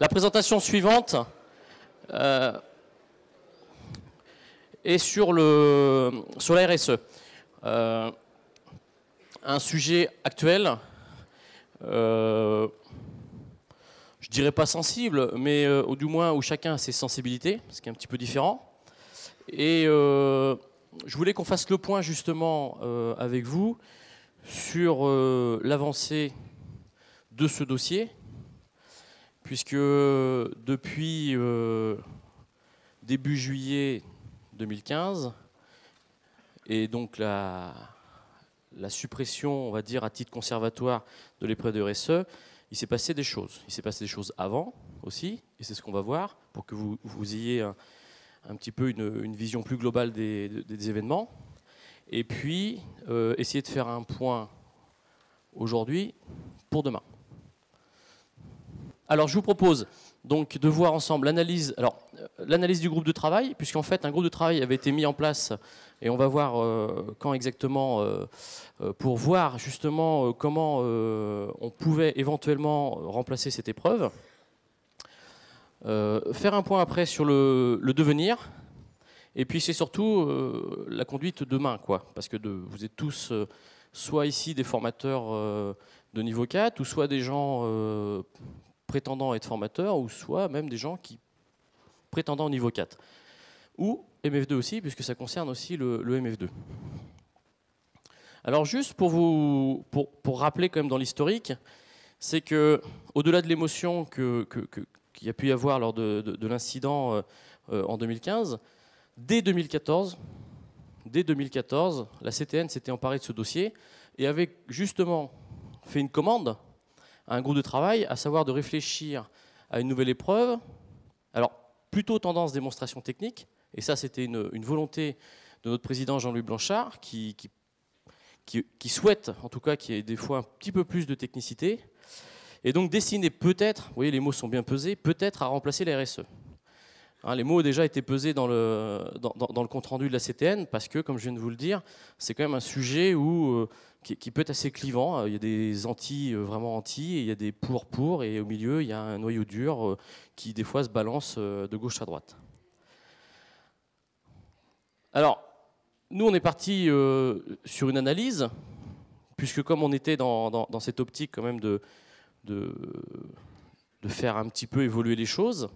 La présentation suivante est sur la RSE. Un sujet actuel, je dirais pas sensible, mais du moins où chacun a ses sensibilités, ce qui est un petit peu différent. Et je voulais qu'on fasse le point justement avec vous sur l'avancée de ce dossier, puisque depuis début juillet 2015, et donc la suppression, on va dire, à titre conservatoire de l'épreuve de RSE, il s'est passé des choses. Il s'est passé des choses avant aussi, et c'est ce qu'on va voir, pour que vous ayez un petit peu une vision plus globale des événements. Et puis, essayer de faire un point aujourd'hui pour demain. Alors, je vous propose donc de voir ensemble l'analyse du groupe de travail, puisqu'en fait, un groupe de travail avait été mis en place, et on va voir quand exactement, pour voir justement comment on pouvait éventuellement remplacer cette épreuve. Faire un point après sur le devenir, et puis c'est surtout la conduite demain, quoi, parce que vous êtes tous soit ici des formateurs de niveau 4, ou soit des gens prétendant être formateurs, ou soit même des gens qui prétendant au niveau 4. Ou MF2 aussi, puisque ça concerne aussi le MF2. Alors juste pour rappeler quand même dans l'historique, c'est que au-delà de l'émotion qu'il y a pu y avoir lors de l'incident en 2015, dès 2014, la CTN s'était emparée de ce dossier et avait justement fait une commande à un groupe de travail, à savoir de réfléchir à une nouvelle épreuve. Alors, plutôt tendance démonstration technique, et ça c'était une volonté de notre président Jean-Louis Blanchard, qui souhaite, en tout cas, qu'il y ait des fois un petit peu plus de technicité, et donc destiné peut-être, vous voyez les mots sont bien pesés, peut-être à remplacer la RSE. Hein, les mots ont déjà été pesés dans le compte-rendu de la CTN, parce que, comme je viens de vous le dire, c'est quand même un sujet qui peut être assez clivant. Il y a des anti, vraiment anti, et il y a des pour, et au milieu, il y a un noyau dur qui, des fois, se balance de gauche à droite. Alors, nous, on est parti sur une analyse, puisque comme on était dans cette optique quand même de faire un petit peu évoluer les choses,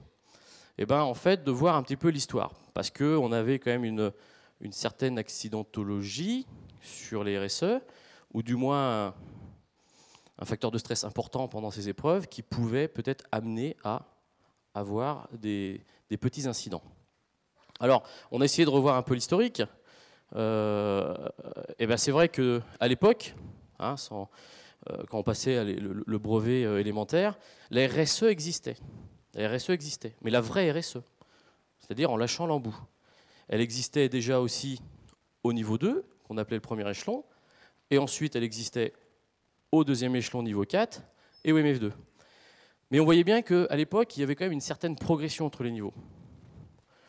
et ben, en fait, de voir un petit peu l'histoire. Parce qu'on avait quand même une certaine accidentologie sur les RSE, ou du moins un facteur de stress important pendant ces épreuves qui pouvait peut-être amener à avoir des petits incidents. Alors, on a essayé de revoir un peu l'historique. Et ben c'est vrai qu'à l'époque, hein, quand on passait le brevet élémentaire, la RSE existait. La RSE existait, mais la vraie RSE, c'est-à-dire en lâchant l'embout. Elle existait déjà aussi au niveau 2, qu'on appelait le premier échelon, et ensuite elle existait au deuxième échelon niveau 4 et au MF2. Mais on voyait bien qu'à l'époque, il y avait quand même une certaine progression entre les niveaux.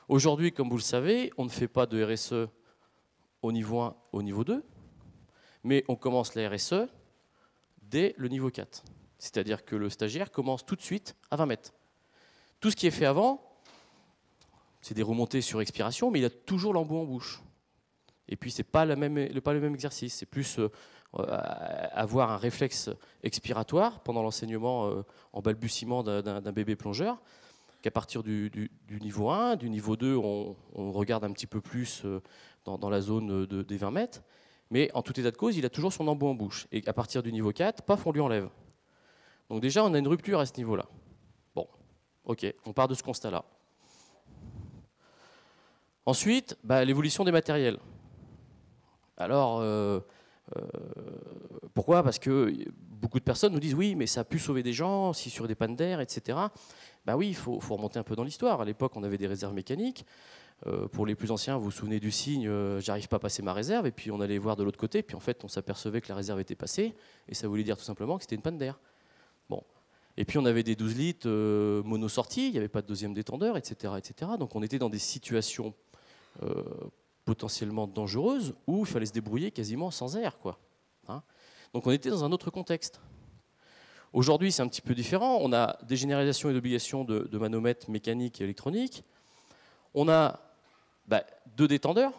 Aujourd'hui, comme vous le savez, on ne fait pas de RSE au niveau 1, au niveau 2, mais on commence la RSE dès le niveau 4. C'est-à-dire que le stagiaire commence tout de suite à 20 mètres. Tout ce qui est fait avant, c'est des remontées sur expiration, mais il a toujours l'embout en bouche. Et puis, ce n'est pas le même exercice. C'est plus avoir un réflexe expiratoire pendant l'enseignement en balbutiement d'un bébé plongeur, qu'à partir du niveau 1, du niveau 2, on regarde un petit peu plus dans la zone des 20 mètres. Mais en tout état de cause, il a toujours son embout en bouche. Et à partir du niveau 4, paf, on lui enlève. Donc déjà, on a une rupture à ce niveau-là. Bon, ok, on part de ce constat-là. Ensuite, l'évolution des matériels. Alors, pourquoi? Parce que beaucoup de personnes nous disent oui, mais ça a pu sauver des gens, si sur des pannes d'air, etc. Ben oui, il faut remonter un peu dans l'histoire. À l'époque, on avait des réserves mécaniques. Pour les plus anciens, vous vous souvenez du signe j'arrive pas à passer ma réserve, et puis on allait voir de l'autre côté, puis en fait, on s'apercevait que la réserve était passée, et ça voulait dire tout simplement que c'était une panne d'air. Bon. Et puis on avait des 12 litres mono-sorties, il n'y avait pas de deuxième détendeur, etc., etc. Donc on était dans des situations potentiellement dangereuses où il fallait se débrouiller quasiment sans air, quoi. Hein. Donc on était dans un autre contexte. Aujourd'hui, c'est un petit peu différent. On a des généralisations et d'obligations de manomètres mécaniques et électroniques. On a 2 détendeurs,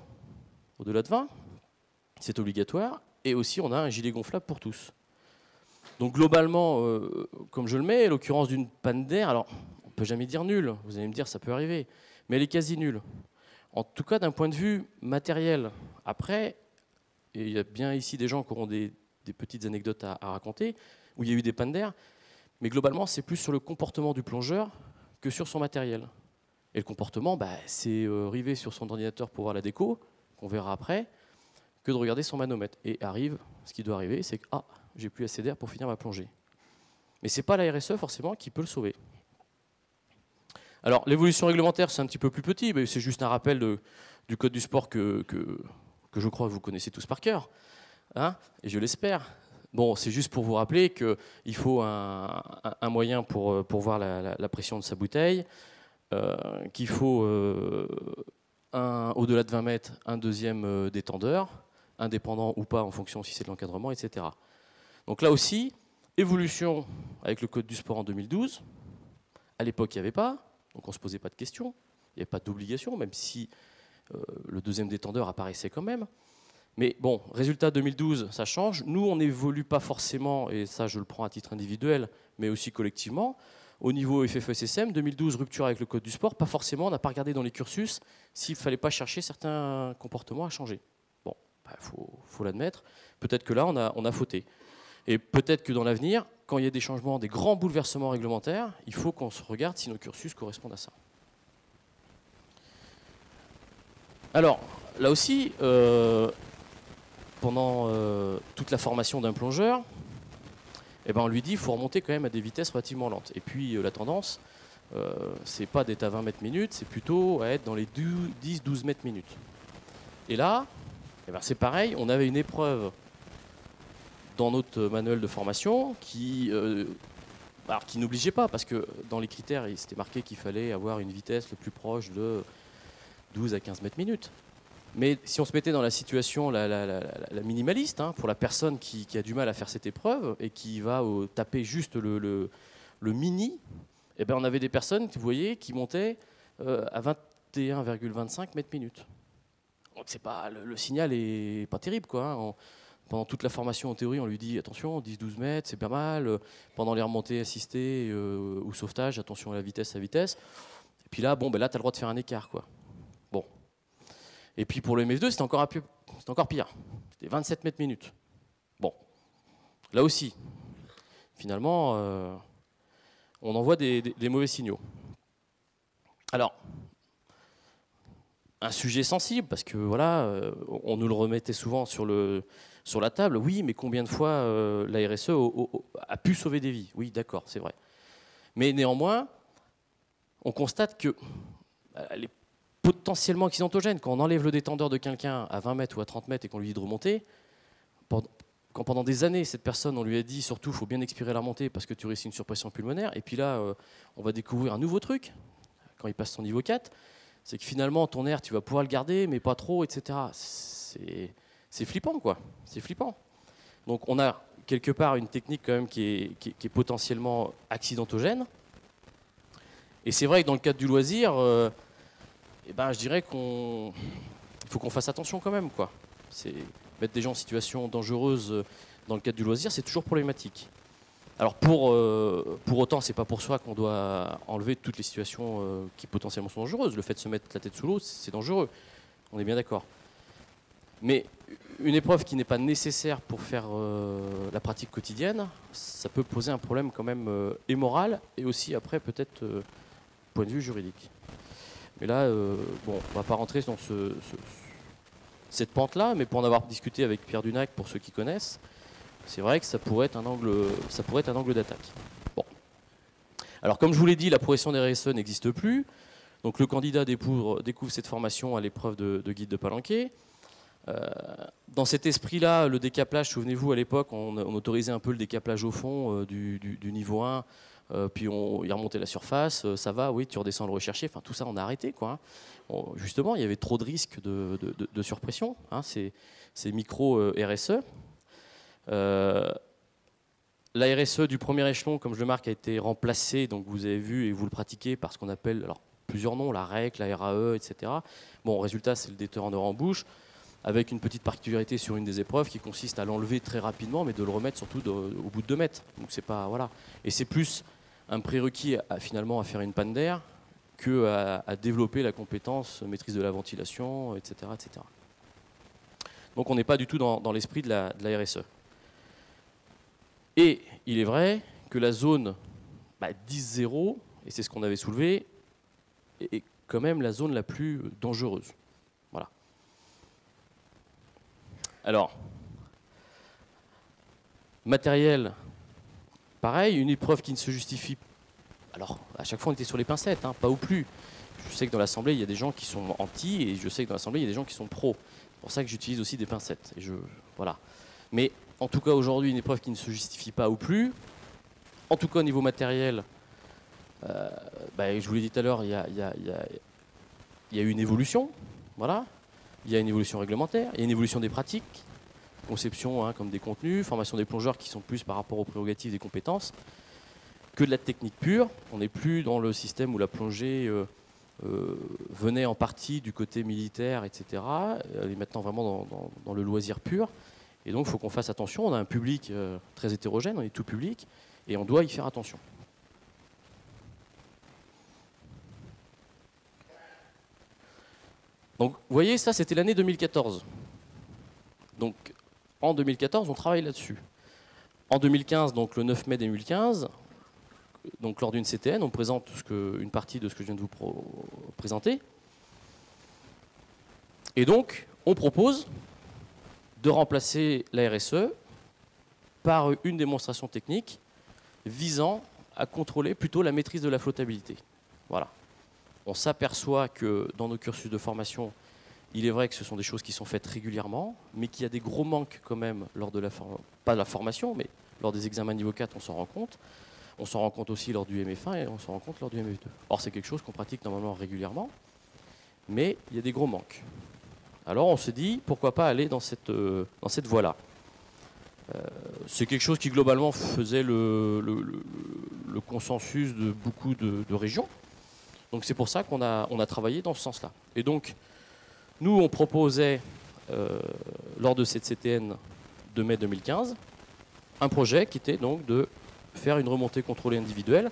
au-delà de 20, c'est obligatoire. Et aussi, on a un gilet gonflable pour tous. Donc globalement, comme je le mets, l'occurrence d'une panne d'air, alors on ne peut jamais dire nul, vous allez me dire ça peut arriver, mais elle est quasi nulle. En tout cas, d'un point de vue matériel. Après, et il y a bien ici des gens qui auront des petites anecdotes à raconter, où il y a eu des pannes d'air, mais globalement, c'est plus sur le comportement du plongeur que sur son matériel. Et le comportement, c'est river sur son ordinateur pour voir la déco, qu'on verra après, que de regarder son manomètre. Et arrive, ce qui doit arriver, c'est que j'ai plus assez d'air pour finir ma plongée. Mais ce n'est pas la RSE forcément qui peut le sauver. Alors l'évolution réglementaire, c'est un petit peu plus petit, mais c'est juste un rappel du code du sport que je crois que vous connaissez tous par cœur, hein, et je l'espère. Bon, c'est juste pour vous rappeler qu'il faut un moyen pour voir la pression de sa bouteille, qu'il faut, au-delà de 20 mètres, un deuxième détendeur, indépendant ou pas en fonction si c'est de l'encadrement, etc. Donc là aussi, évolution avec le code du sport en 2012. À l'époque, il n'y avait pas, donc on ne se posait pas de questions, il n'y avait pas d'obligation, même si le deuxième détendeur apparaissait quand même. Mais bon, résultat 2012, ça change. Nous, on n'évolue pas forcément, et ça je le prends à titre individuel, mais aussi collectivement. Au niveau FFESSM, 2012, rupture avec le code du sport, pas forcément, on n'a pas regardé dans les cursus s'il ne fallait pas chercher certains comportements à changer. Bon, faut l'admettre. Peut-être que là, on a fauté. Et peut-être que dans l'avenir, quand il y a des changements, des grands bouleversements réglementaires, il faut qu'on se regarde si nos cursus correspondent à ça. Alors, là aussi, pendant toute la formation d'un plongeur, on lui dit qu'il faut remonter quand même à des vitesses relativement lentes. Et puis la tendance, c'est pas d'être à 20 mètres minutes, c'est plutôt à être dans les 10-12 mètres minutes. Et là, c'est pareil, on avait une épreuve dans notre manuel de formation qui n'obligeait pas, parce que dans les critères, il s'était marqué qu'il fallait avoir une vitesse le plus proche de 12 à 15 mètres minutes. Mais si on se mettait dans la situation la minimaliste, hein, pour la personne qui a du mal à faire cette épreuve et qui va taper juste le mini, on avait des personnes, vous voyez, qui montaient à 21,25 mètres minutes. Donc c'est pas, le signal est pas terrible, quoi. Hein. Pendant toute la formation en théorie, on lui dit attention, 10-12 mètres, c'est pas mal. Pendant les remontées assistées ou sauvetage, attention à la vitesse. Et puis là, là, tu as le droit de faire un écart, quoi. Bon. Et puis pour le MF2, c'était encore pire. C'était 27 mètres minutes. Bon. Là aussi, finalement, on envoie des mauvais signaux. Alors, un sujet sensible, parce que voilà, on nous le remettait souvent sur la table. Oui, mais combien de fois la RSE a pu sauver des vies? Oui, d'accord, c'est vrai. Mais néanmoins, on constate que elle est potentiellement accidentogène. Quand on enlève le détendeur de quelqu'un à 20 mètres ou à 30 mètres et qu'on lui dit de remonter, quand pendant des années, cette personne, on lui a dit surtout, il faut bien expirer la remontée parce que tu risques une surpression pulmonaire, et puis là, on va découvrir un nouveau truc, quand il passe son niveau 4, c'est que finalement, ton air, tu vas pouvoir le garder, mais pas trop, etc. C'est flippant, quoi. C'est flippant. Donc on a quelque part une technique quand même qui est potentiellement accidentogène. Et c'est vrai que dans le cadre du loisir, je dirais qu'il faut qu'on fasse attention quand même, quoi. Mettre des gens en situation dangereuse dans le cadre du loisir, c'est toujours problématique. Alors pour autant, c'est pas pour soi qu'on doit enlever toutes les situations qui potentiellement sont dangereuses. Le fait de se mettre la tête sous l'eau, c'est dangereux. On est bien d'accord. Mais une épreuve qui n'est pas nécessaire pour faire la pratique quotidienne, ça peut poser un problème quand même et moral, et aussi après peut-être point de vue juridique. Mais là, on ne va pas rentrer dans cette pente-là, mais pour en avoir discuté avec Pierre Dunac, pour ceux qui connaissent, c'est vrai que ça pourrait être un angle d'attaque. Bon. Alors comme je vous l'ai dit, la progression des RSE n'existe plus. Donc le candidat découvre cette formation à l'épreuve de guide de palanquet. Dans cet esprit-là, le décaplage, souvenez-vous, à l'époque, on autorisait un peu le décaplage au fond du niveau 1, puis il remontait la surface, ça va, oui, tu redescends le rechercher, enfin tout ça on a arrêté, quoi. Justement, il y avait trop de risques de surpression, hein, ces micro RSE. La RSE du premier échelon, comme je le marque, a été remplacée, donc vous avez vu et vous le pratiquez par ce qu'on appelle alors, plusieurs noms, la REC, la RAE, etc. Bon, résultat, c'est le détendeur en bouche, avec une petite particularité sur une des épreuves qui consiste à l'enlever très rapidement, mais de le remettre surtout au bout de 2 mètres. Donc c'est pas, voilà. Et c'est plus un prérequis finalement à faire une panne d'air qu'à développer la compétence maîtrise de la ventilation, etc. etc. Donc on n'est pas du tout dans l'esprit de la RSE. Et il est vrai que la zone 10-0, et c'est ce qu'on avait soulevé, est quand même la zone la plus dangereuse. Voilà. Alors, matériel, pareil, une épreuve qui ne se justifie. Alors, à chaque fois, on était sur les pincettes, hein, pas ou plus. Je sais que dans l'Assemblée, il y a des gens qui sont anti, et je sais que dans l'Assemblée, il y a des gens qui sont pro. C'est pour ça que j'utilise aussi des pincettes. Voilà. Mais en tout cas, aujourd'hui, une épreuve qui ne se justifie pas ou plus. En tout cas, au niveau matériel, je vous l'ai dit tout à l'heure, il y a eu une évolution. Voilà. Il y a une évolution réglementaire, il y a une évolution des pratiques, conception comme des contenus, formation des plongeurs qui sont plus par rapport aux prérogatives des compétences, que de la technique pure. On n'est plus dans le système où la plongée venait en partie du côté militaire, etc. Elle est maintenant vraiment dans le loisir pur. Et donc, il faut qu'on fasse attention. On a un public très hétérogène, on est tout public, et on doit y faire attention. Donc, vous voyez, ça, c'était l'année 2014. Donc, en 2014, on travaille là-dessus. En 2015, donc le 9 mai 2015, donc lors d'une CTN, on présente une partie de ce que je viens de vous présenter. Et donc, on propose de remplacer la RSE par une démonstration technique visant à contrôler plutôt la maîtrise de la flottabilité. Voilà. On s'aperçoit que dans nos cursus de formation, il est vrai que ce sont des choses qui sont faites régulièrement, mais qu'il y a des gros manques quand même lors de pas de la formation, mais lors des examens niveau 4, on s'en rend compte. On s'en rend compte aussi lors du MF1 et on s'en rend compte lors du MF2. Or, c'est quelque chose qu'on pratique normalement régulièrement, mais il y a des gros manques. Alors on se dit, pourquoi pas aller dans cette voie-là. C'est quelque chose qui globalement faisait le consensus de beaucoup de régions. Donc c'est pour ça qu'on a travaillé dans ce sens-là. Et donc, nous, on proposait, lors de cette CTN de mai 2015, un projet qui était donc de faire une remontée contrôlée individuelle.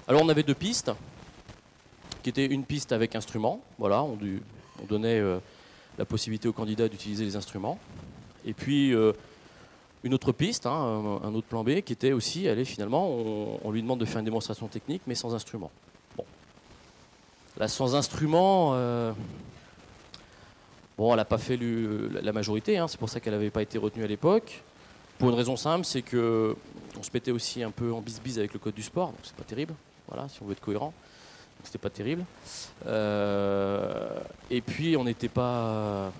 Alors on avait 2 pistes, qui étaient une piste avec instruments. Voilà, on donnait la possibilité aux candidats d'utiliser les instruments. Et puis une autre piste, un autre plan B, qui était aussi, allez, finalement, on lui demande de faire une démonstration technique, mais sans instrument. Bon. Là, sans instrument, bon, elle n'a pas fait la majorité, c'est pour ça qu'elle n'avait pas été retenue à l'époque. Pour une raison simple, c'est qu'on se mettait aussi un peu en bise-bise avec le code du sport, donc c'est pas terrible, voilà, si on veut être cohérent. C'était pas terrible. Et puis on n'était pas.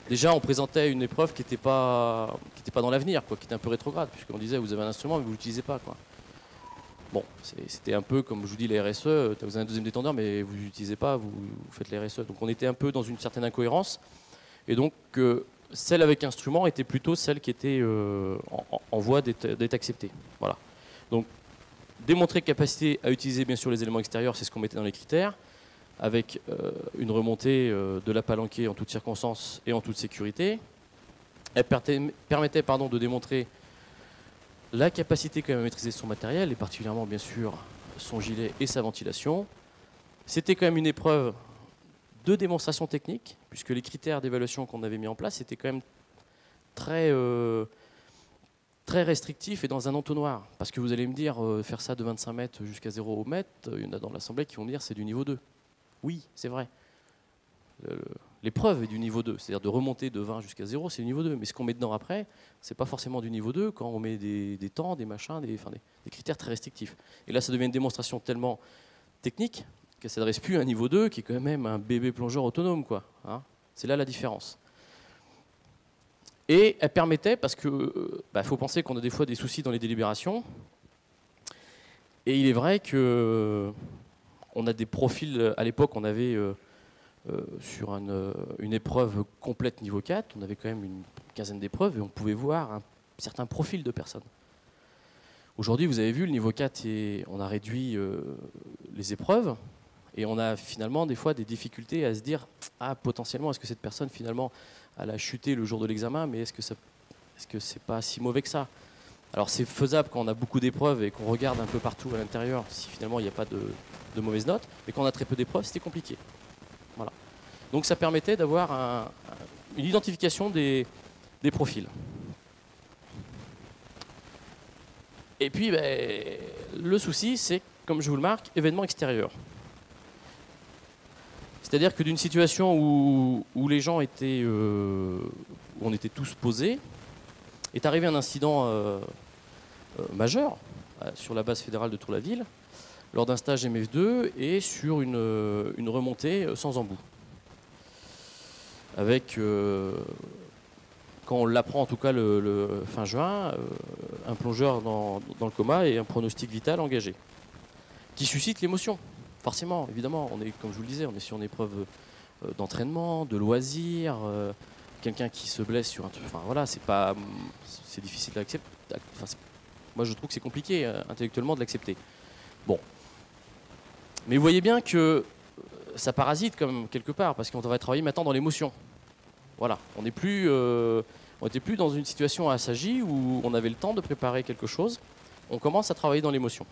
Déjà, on présentait une épreuve qui n'était pas dans l'avenir, quoi, qui était un peu rétrograde, puisqu'on disait vous avez un instrument mais vous l'utilisez pas, quoi. Bon, c'était un peu comme je vous dis les RSE. Vous avez un deuxième détendeur mais vous l'utilisez pas, vous faites les RSE. Donc on était un peu dans une certaine incohérence. Et donc celle avec instrument était plutôt celle qui était en voie d'être acceptée. Voilà. Donc démontrer capacité à utiliser bien sûr les éléments extérieurs, c'est ce qu'on mettait dans les critères, avec une remontée de la palanquée en toutes circonstances et en toute sécurité. Elle permettait de démontrer la capacité quand même à maîtriser son matériel, et particulièrement bien sûr son gilet et sa ventilation. C'était quand même une épreuve de démonstration technique, puisque les critères d'évaluation qu'on avait mis en place étaient quand même très restrictif et dans un entonnoir. Parce que vous allez me dire, faire ça de 25 mètres jusqu'à 0 mètre, il y en a dans l'Assemblée qui vont me dire c'est du niveau 2. Oui, c'est vrai. L'épreuve est du niveau 2, c'est-à-dire de remonter de 20 jusqu'à 0, c'est du niveau 2. Mais ce qu'on met dedans après, c'est pas forcément du niveau 2 quand on met des temps, des machins, des critères très restrictifs. Et là, ça devient une démonstration tellement technique qu'elle ne s'adresse plus à un niveau 2 qui est quand même un bébé plongeur autonome, quoi. C'est là la différence. Et elle permettait, parce que faut penser qu'on a des fois des soucis dans les délibérations, et il est vrai que on a des profils, à l'époque on avait sur une épreuve complète niveau 4, on avait quand même une quinzaine d'épreuves, et on pouvait voir un certain profil de personnes. Aujourd'hui, vous avez vu, le niveau 4, on a réduit les épreuves et on a finalement des fois des difficultés à se dire ah, potentiellement, est-ce que cette personne finalement elle a chuté le jour de l'examen, mais est-ce que c'est pas si mauvais que ça? Alors c'est faisable quand on a beaucoup d'épreuves et qu'on regarde un peu partout à l'intérieur si finalement il n'y a pas de mauvaises notes, mais quand on a très peu d'épreuves, c'était compliqué. Voilà. Donc ça permettait d'avoir une identification des profils. Et puis, le souci, c'est, comme je vous le marque, événement extérieur. C'est-à-dire que d'une situation où les gens étaient, où on était tous posés, est arrivé un incident majeur sur la base fédérale de Tour-la-Ville, lors d'un stage MF2 et sur une remontée sans embout. Avec, quand on l'apprend en tout cas le fin juin, un plongeur dans le coma et un pronostic vital engagé, qui suscite l'émotion. Forcément, évidemment, on est, comme je vous le disais, on est sur une épreuve d'entraînement, de loisirs, quelqu'un qui se blesse sur un truc. Enfin voilà, c'est difficile d'accepter. Enfin, moi, je trouve que c'est compliqué intellectuellement de l'accepter. Bon, mais vous voyez bien que ça parasite comme quelque part, parce qu'on devrait travailler maintenant dans l'émotion. Voilà, on n'était plus dans une situation assagie où on avait le temps de préparer quelque chose. On commence à travailler dans l'émotion.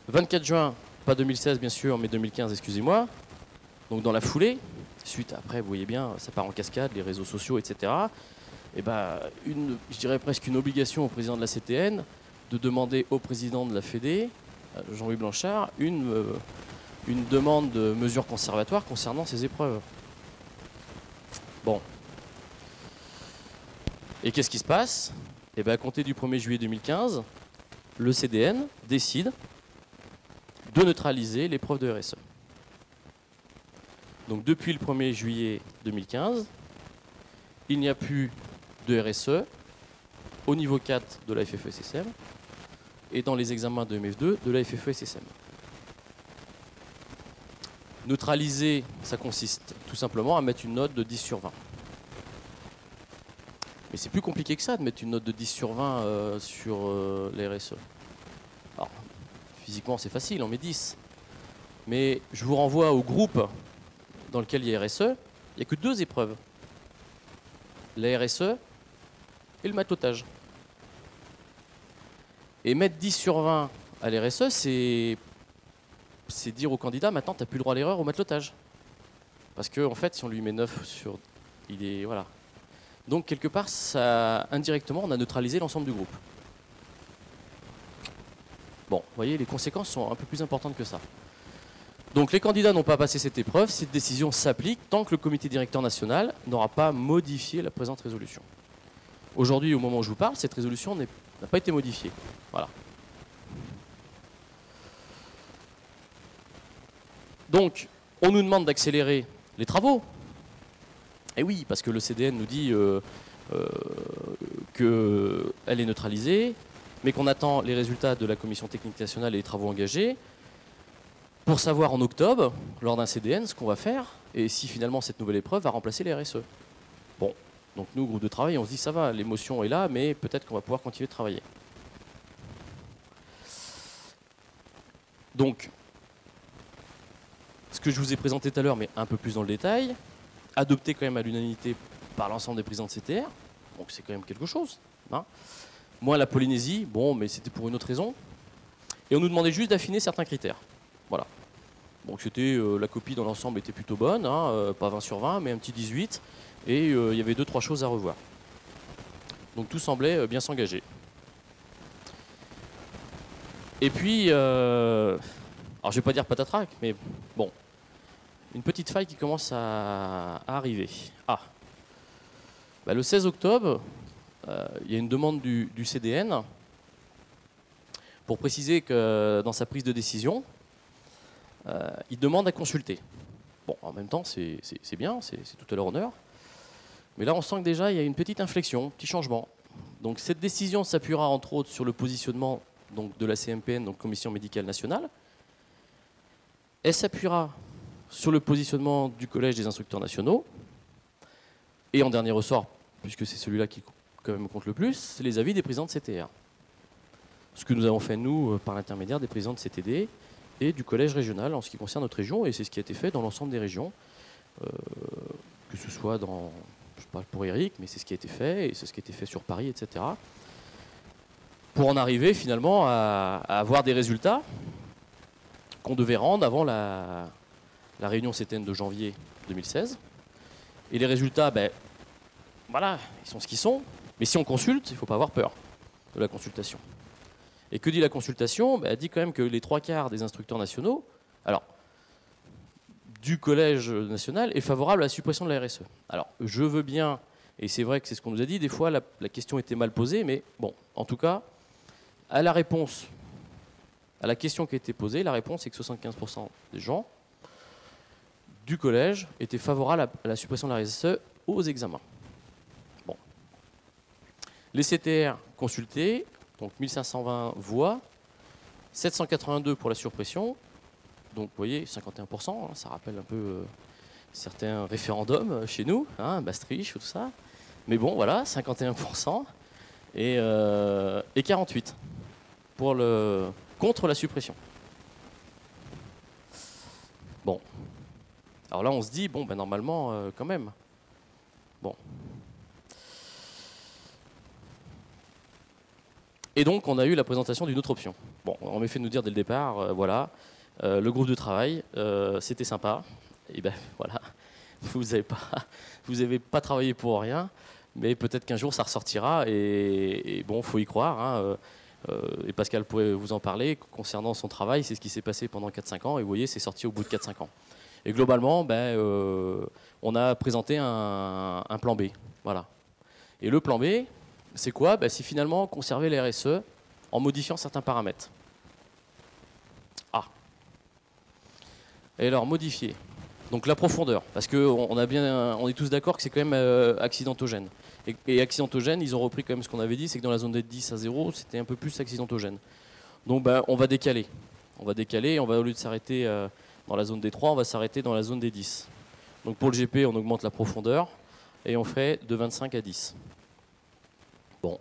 24 juin, pas 2016 bien sûr, mais 2015, excusez-moi. Donc dans la foulée, suite après, vous voyez bien, ça part en cascade, les réseaux sociaux, etc. Et je dirais presque une obligation au président de la CTN de demander au président de la Fédé, Jean-Louis Blanchard, une demande de mesures conservatoires concernant ces épreuves. Bon. Et qu'est-ce qui se passe? À compter du 1er juillet 2015, le CDN décide de neutraliser l'épreuve de RSE. Donc depuis le 1er juillet 2015, il n'y a plus de RSE au niveau 4 de la FFE-SSM et dans les examens de MF2 de la FFE-SSM. Neutraliser, ça consiste tout simplement à mettre une note de 10 sur 20. Mais c'est plus compliqué que ça de mettre une note de 10 sur 20 sur les RSE. Alors, physiquement, c'est facile, on met 10. Mais je vous renvoie au groupe dans lequel il y a RSE. Il n'y a que 2 épreuves. La RSE et le mathlotage. Et mettre 10 sur 20 à l'RSE, c'est dire au candidat, maintenant, tu n'as plus le droit à l'erreur au mathlotage. Parce que, en fait, si on lui met 9 sur... il est... Voilà. Donc, quelque part, ça, indirectement, on a neutralisé l'ensemble du groupe. Bon, vous voyez, les conséquences sont un peu plus importantes que ça. Donc, les candidats n'ont pas passé cette épreuve. Cette décision s'applique tant que le comité directeur national n'aura pas modifié la présente résolution. Aujourd'hui, au moment où je vous parle, cette résolution n'a pas été modifiée. Voilà. Donc, on nous demande d'accélérer les travaux. Et oui, parce que le CDN nous dit qu'elle est neutralisée, mais qu'on attend les résultats de la commission technique nationale et les travaux engagés pour savoir en octobre, lors d'un CDN, ce qu'on va faire et si finalement cette nouvelle épreuve va remplacer les RSE. Bon, donc nous, groupe de travail, on se dit ça va, l'émotion est là, mais peut-être qu'on va pouvoir continuer de travailler. Donc, ce que je vous ai présenté tout à l'heure, mais un peu plus dans le détail, adopté quand même à l'unanimité par l'ensemble des présidents de CTR, donc c'est quand même quelque chose. Hein. Moi, la Polynésie, bon, mais c'était pour une autre raison. Et on nous demandait juste d'affiner certains critères. Voilà. Donc c'était, la copie dans l'ensemble était plutôt bonne, hein, pas 20 sur 20, mais un petit 18. Et il y avait 2-3 choses à revoir. Donc tout semblait bien s'engager. Et puis, alors je ne vais pas dire patatrac, mais bon, une petite faille qui commence à arriver. Ah, le 16 octobre, il y a une demande du CDN pour préciser que dans sa prise de décision, il demande à consulter. Bon, en même temps, c'est bien, c'est tout à leur honneur. Mais là, on sent que déjà, il y a une petite inflexion, un petit changement. Donc cette décision s'appuiera entre autres sur le positionnement donc, de la CMPN, donc Commission médicale nationale. Elle s'appuiera sur le positionnement du Collège des instructeurs nationaux. Et en dernier ressort, puisque c'est celui-là qui quand même compte le plus, c'est les avis des présidents de CTR. Ce que nous avons fait, nous, par l'intermédiaire des présidents de CTD et du collège régional en ce qui concerne notre région, et c'est ce qui a été fait dans l'ensemble des régions, que ce soit dans, je parle pour Eric, mais c'est ce qui a été fait, et c'est ce qui a été fait sur Paris, etc. Pour en arriver finalement à avoir des résultats qu'on devait rendre avant la réunion CTN de janvier 2016. Et les résultats, ben, voilà, ils sont ce qu'ils sont, mais si on consulte, il ne faut pas avoir peur de la consultation. Et que dit la consultation? Elle dit quand même que les 3/4 des instructeurs nationaux, alors, du collège national, est favorable à la suppression de la RSE. Alors, je veux bien, et c'est vrai que c'est ce qu'on nous a dit, des fois la question était mal posée, mais bon, en tout cas, à la réponse, à la question qui a été posée, la réponse est que 75% des gens du collège étaient favorables à la suppression de la RSE aux examens. Bon. Les CTR consultés, donc 1520 voix, 782 pour la suppression, donc vous voyez 51%, hein, ça rappelle un peu certains référendums chez nous, hein, Maastricht, tout ça. Mais bon, voilà, 51% et 48% contre la suppression. Bon. Alors là, on se dit, bon, ben normalement, quand même. Bon. Et donc, on a eu la présentation d'une autre option. Bon, on m'a fait nous dire dès le départ, voilà, le groupe de travail, c'était sympa. Et ben voilà, vous n'avez pas travaillé pour rien, mais peut-être qu'un jour ça ressortira. Et bon, faut y croire. Hein, et Pascal pourrait vous en parler concernant son travail. C'est ce qui s'est passé pendant 4-5 ans. Et vous voyez, c'est sorti au bout de 4-5 ans. Et globalement, ben, on a présenté un plan B. Voilà. Et le plan B, c'est quoi? Ben, c'est finalement conserver les RSE en modifiant certains paramètres. Ah. Et alors, modifier. Donc la profondeur, parce qu'on est tous d'accord que c'est quand même accidentogène. Et accidentogène, ils ont repris quand même ce qu'on avait dit, c'est que dans la zone des 10 à 0, c'était un peu plus accidentogène. Donc ben, on va décaler. On va décaler, au lieu de s'arrêter dans la zone des 3, on va s'arrêter dans la zone des 10. Donc pour le GP, on augmente la profondeur et on fait de 25 à 10. Bon,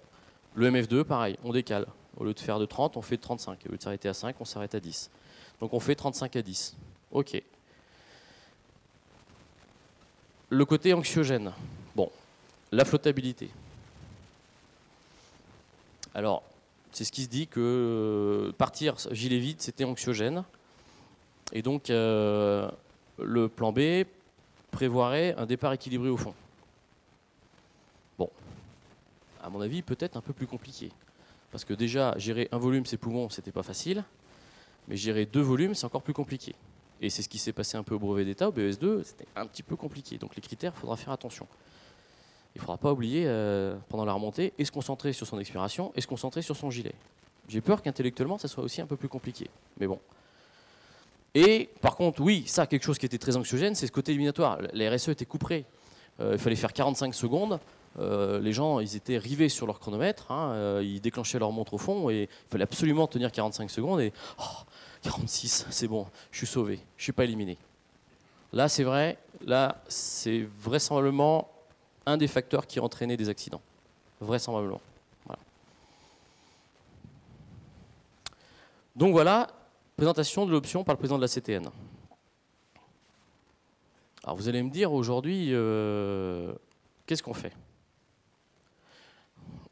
le MF2, pareil, on décale. Au lieu de faire de 30, on fait de 35. Au lieu de s'arrêter à 5, on s'arrête à 10. Donc on fait 35 à 10. OK. Le côté anxiogène. Bon, la flottabilité. Alors, c'est ce qui se dit que partir gilet vide, c'était anxiogène. Et donc, le plan B prévoirait un départ équilibré au fond. Bon, à mon avis, peut-être un peu plus compliqué. Parce que déjà, gérer un volume, ses poumons, c'était pas facile. Mais gérer 2 volumes, c'est encore plus compliqué. Et c'est ce qui s'est passé un peu au brevet d'État, au BES2, c'était un petit peu compliqué. Donc les critères, il faudra faire attention. Il ne faudra pas oublier, pendant la remontée, et se concentrer sur son expiration, et se concentrer sur son gilet. J'ai peur qu'intellectuellement, ça soit aussi un peu plus compliqué. Mais bon. Et par contre, oui, ça, quelque chose qui était très anxiogène, c'est ce côté éliminatoire. Les RSE étaient couperés. Il fallait faire 45 secondes. Les gens, ils étaient rivés sur leur chronomètre. Hein, ils déclenchaient leur montre au fond, et il fallait absolument tenir 45 secondes. Et 46, c'est bon, je suis sauvé, je ne suis pas éliminé. Là, c'est vrai, là, c'est vraisemblablement un des facteurs qui entraînait des accidents. Vraisemblablement. Voilà. Donc voilà, présentation de l'option par le président de la CTN. Alors vous allez me dire aujourd'hui, qu'est-ce qu'on fait?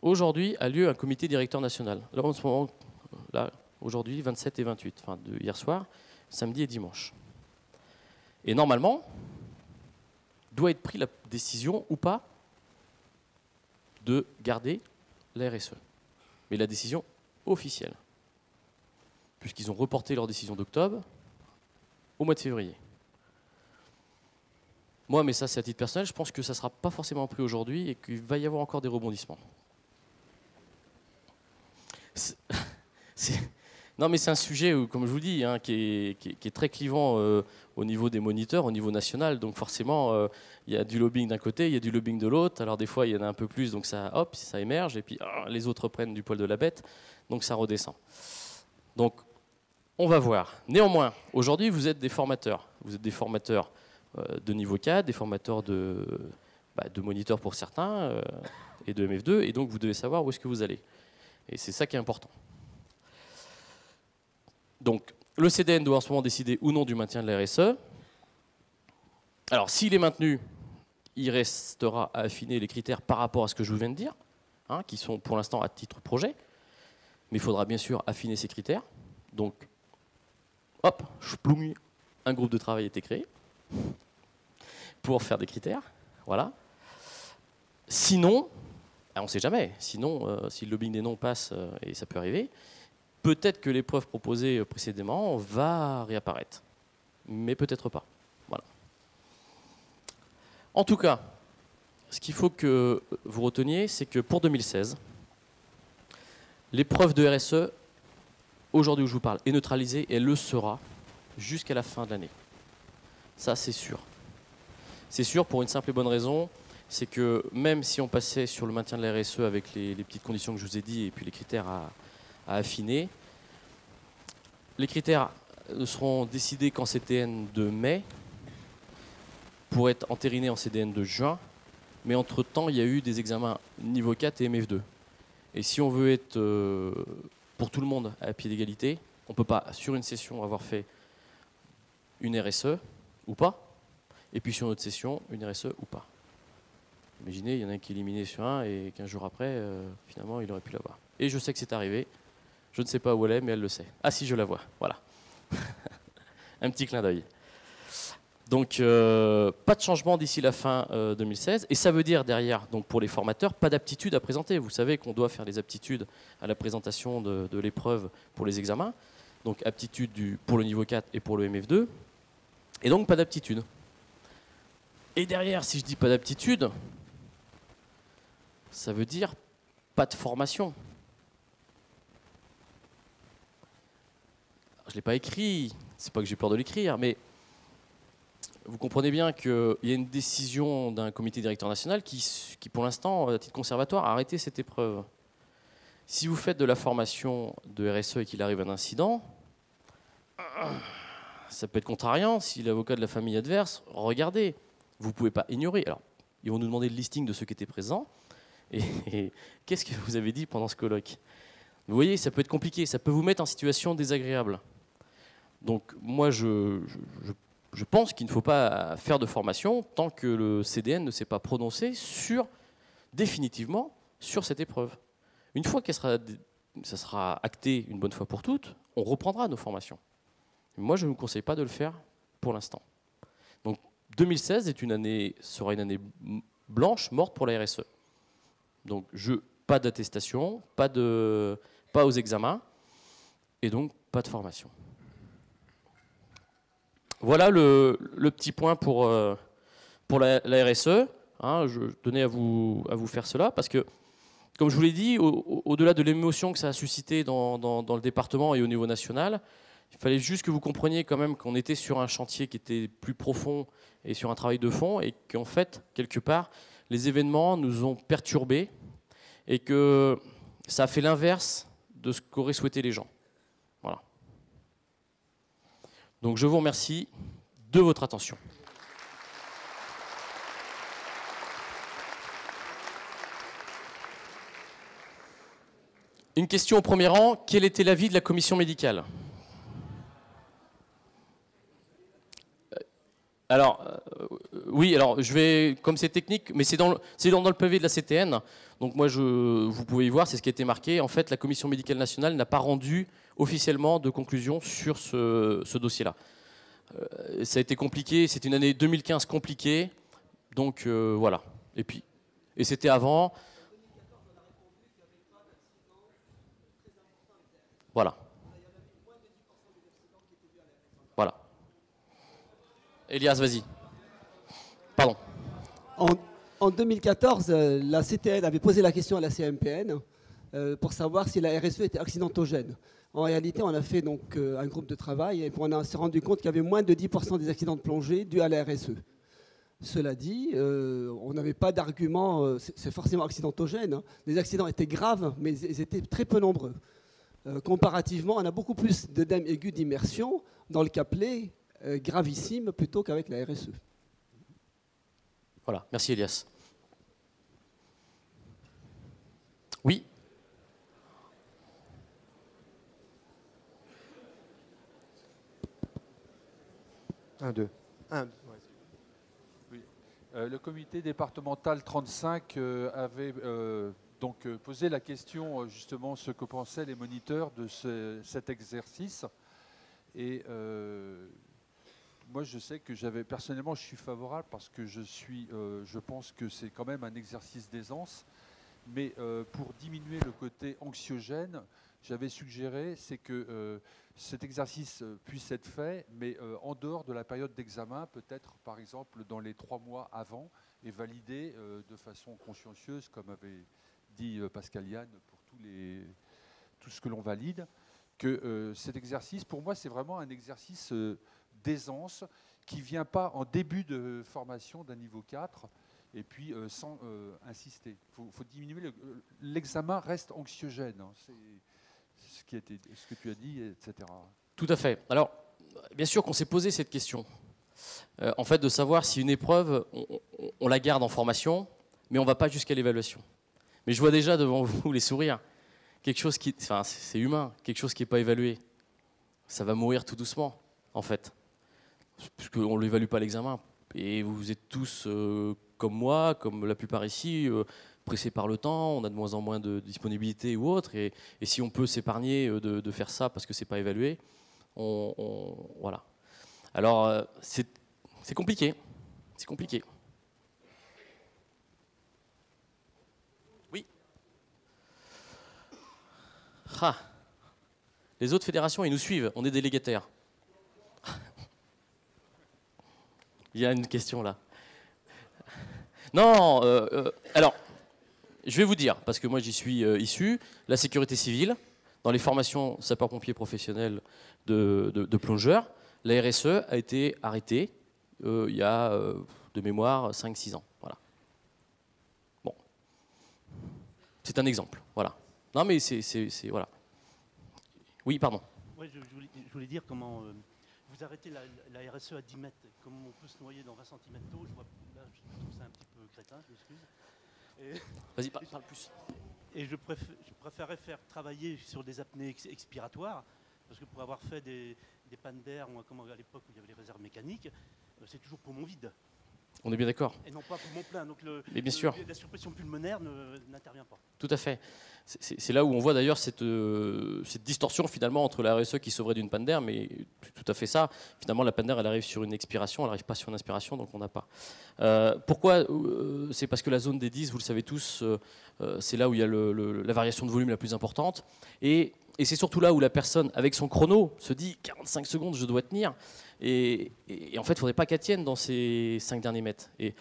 Aujourd'hui a lieu un comité directeur national. Là, en ce moment, là, aujourd'hui, 27 et 28, enfin de hier soir, samedi et dimanche. Et normalement, doit être prise la décision ou pas de garder la RSE. Mais la décision officielle. Puisqu'ils ont reporté leur décision d'octobre au mois de février. Moi, mais ça c'est à titre personnel, je pense que ça ne sera pas forcément pris aujourd'hui et qu'il va y avoir encore des rebondissements. Non, mais c'est un sujet, comme je vous dis, hein, qui est très clivant au niveau des moniteurs, au niveau national. Donc forcément, il y a du lobbying d'un côté, il y a du lobbying de l'autre. Alors des fois, il y en a un peu plus, donc ça, hop, ça émerge. Et puis les autres prennent du poil de la bête, donc ça redescend. Donc, on va voir. Néanmoins, aujourd'hui, vous êtes des formateurs. Vous êtes des formateurs de niveau 4, des formateurs de moniteurs pour certains, et de MF2, et donc vous devez savoir où est-ce que vous allez. Et c'est ça qui est important. Donc, le CDN doit en ce moment décider ou non du maintien de la RSE. Alors, s'il est maintenu, il restera à affiner les critères par rapport à ce que je vous viens de dire, hein, qui sont pour l'instant à titre projet. Mais il faudra bien sûr affiner ces critères. Donc, hop, sploung, un groupe de travail a été créé pour faire des critères. Voilà. Sinon, on ne sait jamais, sinon, si le lobbying des noms passe, et ça peut arriver, peut-être que l'épreuve proposée précédemment va réapparaître. Mais peut-être pas. Voilà. En tout cas, ce qu'il faut que vous reteniez, c'est que pour 2016, l'épreuve de RSE, aujourd'hui où je vous parle, est neutralisée et elle le sera jusqu'à la fin de l'année. Ça, c'est sûr. C'est sûr pour une simple et bonne raison, c'est que même si on passait sur le maintien de la RSE avec les petites conditions que je vous ai dit et puis les critères à affiner, les critères seront décidés qu'en CTN de mai pour être entérinés en CDN de juin, mais entre-temps, il y a eu des examens niveau 4 et MF2. Et si on veut être pour tout le monde à pied d'égalité, on ne peut pas, sur une session, avoir fait une RSE ou pas, et puis sur une autre session, une RSE ou pas. Imaginez, il y en a un qui est éliminé sur un, et 15 jours après, finalement, il aurait pu l'avoir. Et je sais que c'est arrivé. Je ne sais pas où elle est, mais elle le sait. Ah si, je la vois, voilà. Un petit clin d'œil. Donc, pas de changement d'ici la fin 2016. Et ça veut dire derrière, donc pour les formateurs, pas d'aptitude à présenter. Vous savez qu'on doit faire des aptitudes à la présentation de l'épreuve pour les examens. Donc, aptitude pour le niveau 4 et pour le MF2. Et donc, pas d'aptitude. Et derrière, si je dis pas d'aptitude, ça veut dire pas de formation. Je ne l'ai pas écrit, c'est pas que j'ai peur de l'écrire, mais vous comprenez bien qu'il y a une décision d'un comité directeur national qui pour l'instant, à titre conservatoire, a arrêté cette épreuve. Si vous faites de la formation de RSE et qu'il arrive un incident, ça peut être contrariant. Si l'avocat de la famille adverse, regardez, vous ne pouvez pas ignorer. Alors, ils vont nous demander le listing de ceux qui étaient présents. Et qu'est-ce que vous avez dit pendant ce colloque? Vous voyez, ça peut être compliqué, ça peut vous mettre en situation désagréable. Donc moi, je pense qu'il ne faut pas faire de formation tant que le CDN ne s'est pas prononcé définitivement sur cette épreuve. Une fois que ça sera acté une bonne fois pour toutes, on reprendra nos formations. Moi, je ne vous conseille pas de le faire pour l'instant. Donc 2016 sera une année blanche, morte pour la RSE. Donc pas d'attestation, pas aux examens, et donc pas de formation. Voilà le petit point pour la RSE. Hein, je tenais à vous faire cela parce que, comme je vous l'ai dit, au-delà de l'émotion que ça a suscité dans le département et au niveau national, il fallait juste que vous compreniez quand même qu'on était sur un chantier qui était plus profond et sur un travail de fond et qu'en fait, quelque part, les événements nous ont perturbés et que ça a fait l'inverse de ce qu'auraient souhaité les gens. Voilà. Donc je vous remercie de votre attention. Une question au premier rang, quel était l'avis de la commission médicale? Alors, oui, alors je vais, comme c'est technique, mais c'est dans le PV de la CTN, donc moi vous pouvez y voir, c'est ce qui a été marqué. En fait, la commission médicale nationale n'a pas rendu officiellement de conclusion sur ce dossier-là. Ça a été compliqué, c'est une année 2015 compliquée, donc voilà. Et c'était avant. Voilà. Voilà. Elias, vas-y. Pardon. En 2014, la CTN avait posé la question à la CMPN pour savoir si la RSE était accidentogène. En réalité, on a fait donc un groupe de travail et on s'est rendu compte qu'il y avait moins de 10% des accidents de plongée dus à la RSE. Cela dit, on n'avait pas d'argument, c'est forcément accidentogène. Hein. Les accidents étaient graves, mais ils étaient très peu nombreux. Comparativement, on a beaucoup plus d'œdème aigu d'immersion dans le Caplet, gravissime, plutôt qu'avec la RSE. Voilà, merci Elias. Oui. Un, deux. Oui. Le comité départemental 35 avait donc posé la question justement ce que pensaient les moniteurs de cet exercice. Et moi, je sais que personnellement, je suis favorable parce que je pense que c'est quand même un exercice d'aisance. Mais pour diminuer le côté anxiogène, j'avais suggéré c'est que cet exercice puisse être fait, mais en dehors de la période d'examen, peut-être par exemple dans les 3 mois avant, et validé de façon consciencieuse, comme avait dit Pascal Yann, pour tout ce que l'on valide, que cet exercice, pour moi, c'est vraiment un exercice d'aisance qui ne vient pas en début de formation d'un niveau 4, et puis sans insister. Il faut diminuer. L'examen reste anxiogène. Hein, c'est ce que tu as dit, etc. Tout à fait. Alors, bien sûr qu'on s'est posé cette question. En fait, de savoir si une épreuve, on la garde en formation, mais on ne va pas jusqu'à l'évaluation. Mais je vois déjà devant vous les sourires. Quelque chose qui, enfin, c'est humain. Quelque chose qui n'est pas évalué. Ça va mourir tout doucement, en fait. Puisqu'on ne l'évalue pas à l'examen. Et vous êtes tous, comme moi, comme la plupart ici, pressés par le temps. On a de moins en moins de disponibilité ou autre. Et si on peut s'épargner de faire ça parce que ce n'est pas évalué, voilà. Alors, c'est compliqué. C'est compliqué. Oui. Ah. Les autres fédérations, ils nous suivent. On est délégataires. Il y a une question là. Non, alors, je vais vous dire, parce que moi j'y suis issu, la sécurité civile, dans les formations sapeurs-pompiers professionnels de plongeurs, la RSE a été arrêtée il y a, de mémoire, 5-6 ans. Voilà. Bon. C'est un exemple. Voilà. Non, mais c'est voilà. Oui, pardon. Ouais, je voulais dire comment vous arrêtez la RSE à 10 mètres. Comment on peut se noyer dans 20 cm d'eau. Là, je trouve ça un petit peu crétin, je m'excuse. Vas-y, parle plus. Et je préférerais faire travailler sur des apnées expiratoires, parce que pour avoir fait des pannes d'air, comme à l'époque où il y avait les réserves mécaniques, c'est toujours poumon vide. On est bien d'accord. Et non pas poumon plein. Donc mais bien sûr. La surpression pulmonaire n'intervient pas. Tout à fait. C'est là où on voit d'ailleurs cette distorsion finalement entre la RSE qui sauverait d'une panne d'air, mais tout à fait ça. Finalement, la panne d'air, elle arrive sur une expiration, elle n'arrive pas sur une inspiration, donc on n'a pas. Pourquoi c'est parce que la zone des 10, vous le savez tous, c'est là où il y a la variation de volume la plus importante. Et c'est surtout là où la personne, avec son chrono, se dit 45 secondes, je dois tenir. Et en fait, il ne faudrait pas qu'elle tienne dans ces 5 derniers mètres. Et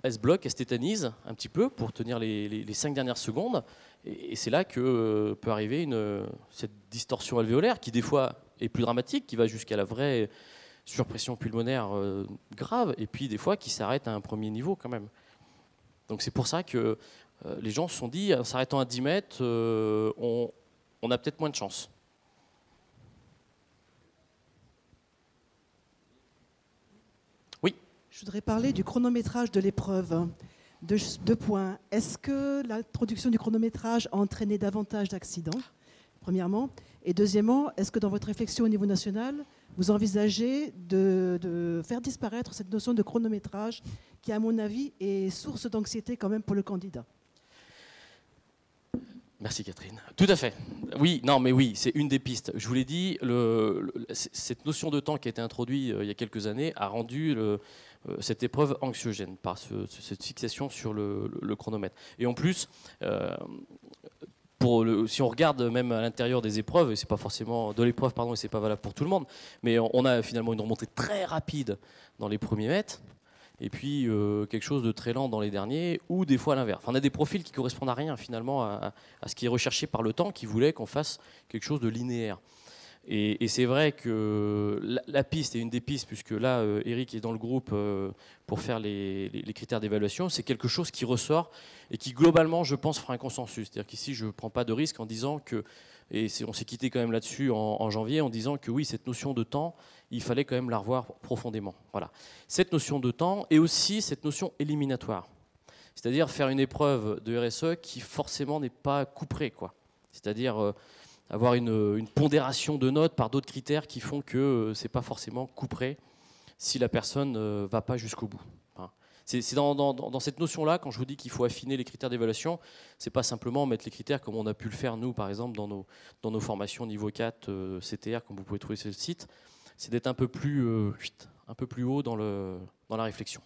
elle se bloque, elle se tétanise un petit peu pour tenir les 5 dernières secondes. Et c'est là que peut arriver cette distorsion alvéolaire qui, des fois, est plus dramatique, qui va jusqu'à la vraie surpression pulmonaire grave, et puis des fois qui s'arrête à un premier niveau quand même. Donc c'est pour ça que les gens se sont dit, en s'arrêtant à 10 mètres, on a peut-être moins de chance. Oui. Je voudrais parler du chronométrage de l'épreuve. Deux points. Est-ce que l'introduction du chronométrage a entraîné davantage d'accidents, premièrement? Et deuxièmement, est-ce que dans votre réflexion au niveau national, vous envisagez de faire disparaître cette notion de chronométrage qui, à mon avis, est source d'anxiété quand même pour le candidat? Merci Catherine. Tout à fait. Oui, non, mais oui, c'est une des pistes. Je vous l'ai dit, cette notion de temps qui a été introduite il y a quelques années a rendu cette épreuve anxiogène par cette fixation sur le chronomètre. Et en plus, si on regarde même à l'intérieur des épreuves, et c'est pas forcément de l'épreuve, pardon, et c'est pas valable pour tout le monde, mais on a finalement une remontée très rapide dans les premiers mètres. Et puis quelque chose de très lent dans les derniers, ou des fois à l'inverse. Enfin, on a des profils qui correspondent à rien finalement à ce qui est recherché par le temps, qui voulait qu'on fasse quelque chose de linéaire. Et c'est vrai que la piste est une des pistes, puisque là, Eric est dans le groupe pour faire les critères d'évaluation, c'est quelque chose qui ressort et qui globalement, je pense, fera un consensus. C'est-à-dire qu'ici, je ne prends pas de risque en disant que, et on s'est quitté quand même là-dessus en janvier, en disant que oui, cette notion de temps, il fallait quand même la revoir profondément. Voilà. Cette notion de temps et aussi cette notion éliminatoire. C'est-à-dire faire une épreuve de RSE qui forcément n'est pas couperée, quoi. C'est-à-dire avoir une pondération de notes par d'autres critères qui font que c'est pas forcément couperé si la personne ne va pas jusqu'au bout. Hein. C'est dans cette notion-là, quand je vous dis qu'il faut affiner les critères d'évaluation, c'est pas simplement mettre les critères comme on a pu le faire nous, par exemple, dans nos formations niveau 4 CTR, comme vous pouvez trouver sur le site. C'est d'être un peu plus haut dans la réflexion.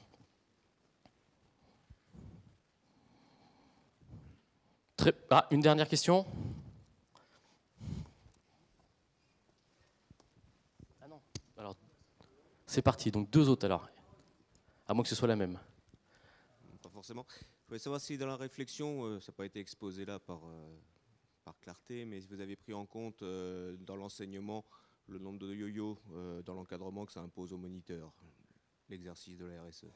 Une dernière question. Ah non. Alors, c'est parti. Donc 2 autres alors. À moins que ce soit la même. Pas forcément. Je voulais savoir si dans la réflexion, ça n'a pas été exposé là par clarté, mais si vous avez pris en compte dans l'enseignement le nombre de yo-yo dans l'encadrement que ça impose aux moniteurs, l'exercice de la RSE.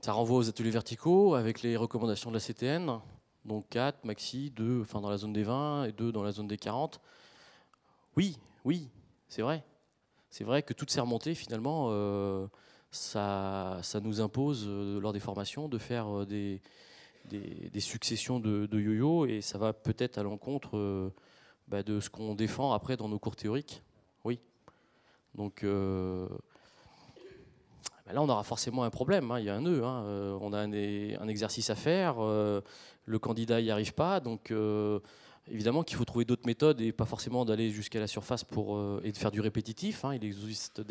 Ça renvoie aux ateliers verticaux avec les recommandations de la CTN, donc 4, maxi, 2 enfin dans la zone des 20 et 2 dans la zone des 40. Oui, c'est vrai. C'est vrai que toutes ces remontées, finalement, ça nous impose, lors des formations, de faire des successions de yo-yo, et ça va peut-être à l'encontre de ce qu'on défend après dans nos cours théoriques. Oui. Donc là, on aura forcément un problème, hein. Il y a un nœud. Hein. On a un exercice à faire, le candidat n'y arrive pas, donc évidemment qu'il faut trouver d'autres méthodes et pas forcément d'aller jusqu'à la surface et de faire du répétitif. Hein. Il existe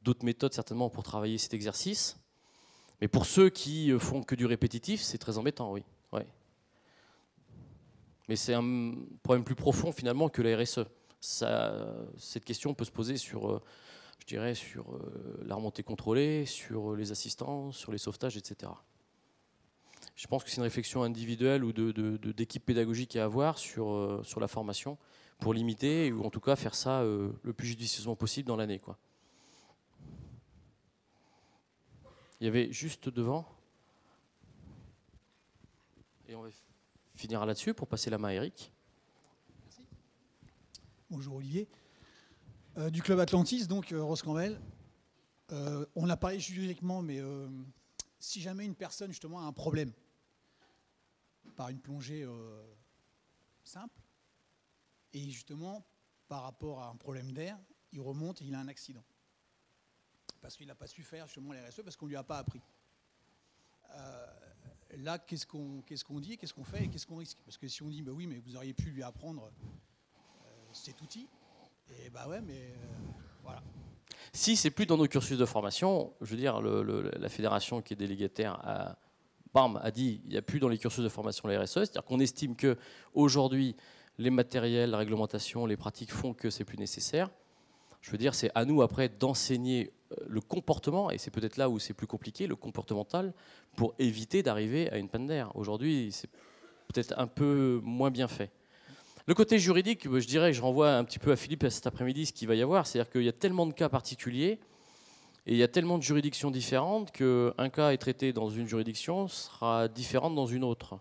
d'autres méthodes certainement pour travailler cet exercice. Mais pour ceux qui font que du répétitif, c'est très embêtant, oui. Ouais. Mais c'est un problème plus profond finalement que la RSE. Cette question peut se poser sur la remontée contrôlée, sur les assistants, sur les sauvetages, etc. Je pense que c'est une réflexion individuelle ou d'équipe pédagogique à avoir sur la formation pour limiter, ou en tout cas faire ça le plus judicieusement possible dans l'année, quoi. Il y avait juste devant. Et on va finir là-dessus pour passer la main à Eric. Merci. Bonjour Olivier. Du Club Atlantis, donc Rose Campbell. On a parlé juridiquement, mais si jamais une personne justement a un problème par une plongée simple, et justement par rapport à un problème d'air, il remonte et il a un accident. Parce qu'il n'a pas su faire justement les RSE, parce qu'on ne lui a pas appris. Là, qu'est-ce qu'on dit, qu'est-ce qu'on fait et qu'est-ce qu'on risque? Parce que si on dit, bah oui, mais vous auriez pu lui apprendre cet outil, et bah ouais, mais voilà. Si c'est plus dans nos cursus de formation, je veux dire, la fédération qui est délégataire a dit, il n'y a plus dans les cursus de formation la RSE, c'est-à-dire qu'on estime que aujourd'hui les matériels, la réglementation, les pratiques font que c'est plus nécessaire. Je veux dire, c'est à nous après d'enseigner le comportement, et c'est peut-être là où c'est plus compliqué, le comportemental, pour éviter d'arriver à une panne d'air. Aujourd'hui, c'est peut-être un peu moins bien fait. Le côté juridique, je dirais, je renvoie un petit peu à Philippe cet après-midi, ce qu'il va y avoir, c'est-à-dire qu'il y a tellement de cas particuliers, et il y a tellement de juridictions différentes, qu'un cas est traité dans une juridiction sera différent dans une autre.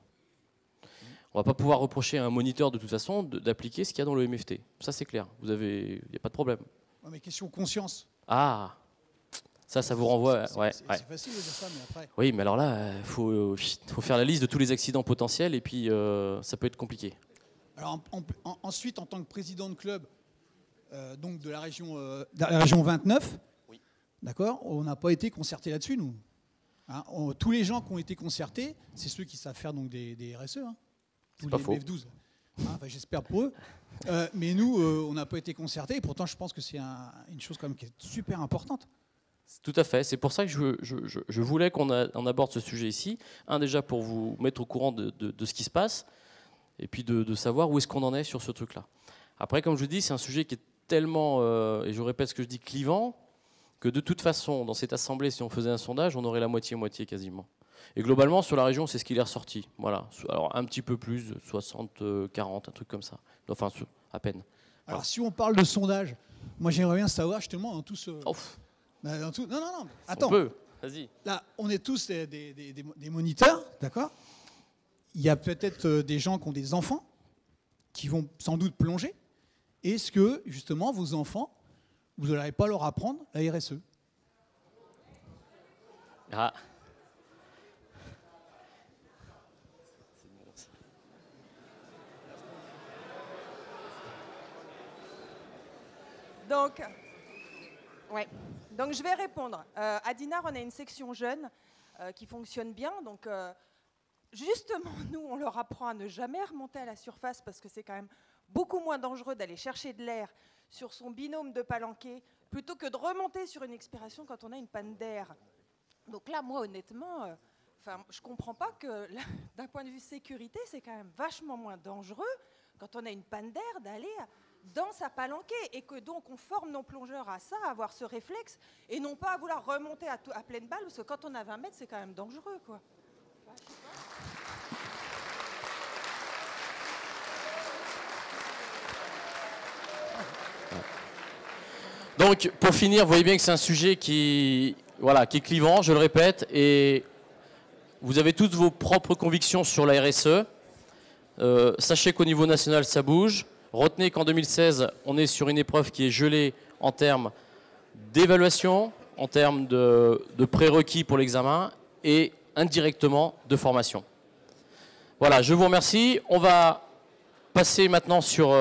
On ne va pas pouvoir reprocher à un moniteur de toute façon d'appliquer ce qu'il y a dans le MFT. Ça, c'est clair. Il n'y a pas de problème. Ouais, mais question conscience. Ah, ça vous renvoie. C'est facile de dire ça, mais après. Oui, mais alors là, il faut faire la liste de tous les accidents potentiels, et puis ça peut être compliqué. Alors ensuite, en tant que président de club, donc de la région 29, oui. D'accord, on n'a pas été concerté là-dessus, nous. Hein, tous les gens qui ont été concertés, c'est ceux qui savent faire donc des RSE, hein, tous les BF12. Hein, enfin, j'espère pour eux. Mais nous, on n'a pas été concertés, et pourtant, je pense que c'est une chose quand même qui est super importante. Tout à fait. C'est pour ça que je voulais qu'on aborde ce sujet ici. Déjà pour vous mettre au courant de ce qui se passe, et puis de savoir où est-ce qu'on en est sur ce truc-là. Après, comme je vous dis, c'est un sujet qui est tellement, et je répète ce que je dis, clivant, que de toute façon, dans cette assemblée, si on faisait un sondage, on aurait la moitié-moitié quasiment. Et globalement, sur la région, c'est ce qu'il est ressorti. Voilà. Alors, un petit peu plus, 60, 40, un truc comme ça. Enfin, à peine. Alors, voilà. Si on parle de sondage, moi, j'aimerais bien savoir, justement, dans tout ce... Non, attends. On peut, vas-y. Là, on est tous des moniteurs, d'accord ? Il y a peut-être des gens qui ont des enfants qui vont sans doute plonger. Est-ce que, justement, vos enfants, vous n'allez pas leur apprendre la RSE ? Ah. Donc, ouais. Donc je vais répondre. À Dinard, on a une section jeune qui fonctionne bien. Donc justement, nous, on leur apprend à ne jamais remonter à la surface parce que c'est quand même beaucoup moins dangereux d'aller chercher de l'air sur son binôme de palanquet plutôt que de remonter sur une expiration quand on a une panne d'air. Donc là, moi, honnêtement, je ne comprends pas que, d'un point de vue sécurité, c'est quand même vachement moins dangereux quand on a une panne d'air d'aller dans sa palanquée et que donc on forme nos plongeurs à ça, à avoir ce réflexe et non pas à vouloir remonter à pleine balle parce que quand on a 20 mètres, c'est quand même dangereux, quoi. Donc, pour finir, vous voyez bien que c'est un sujet qui est clivant, je le répète, et vous avez toutes vos propres convictions sur la RSE. Sachez qu'au niveau national, ça bouge. Retenez qu'en 2016, on est sur une épreuve qui est gelée en termes d'évaluation, en termes de prérequis pour l'examen et indirectement de formation. Voilà, je vous remercie. On va passer maintenant sur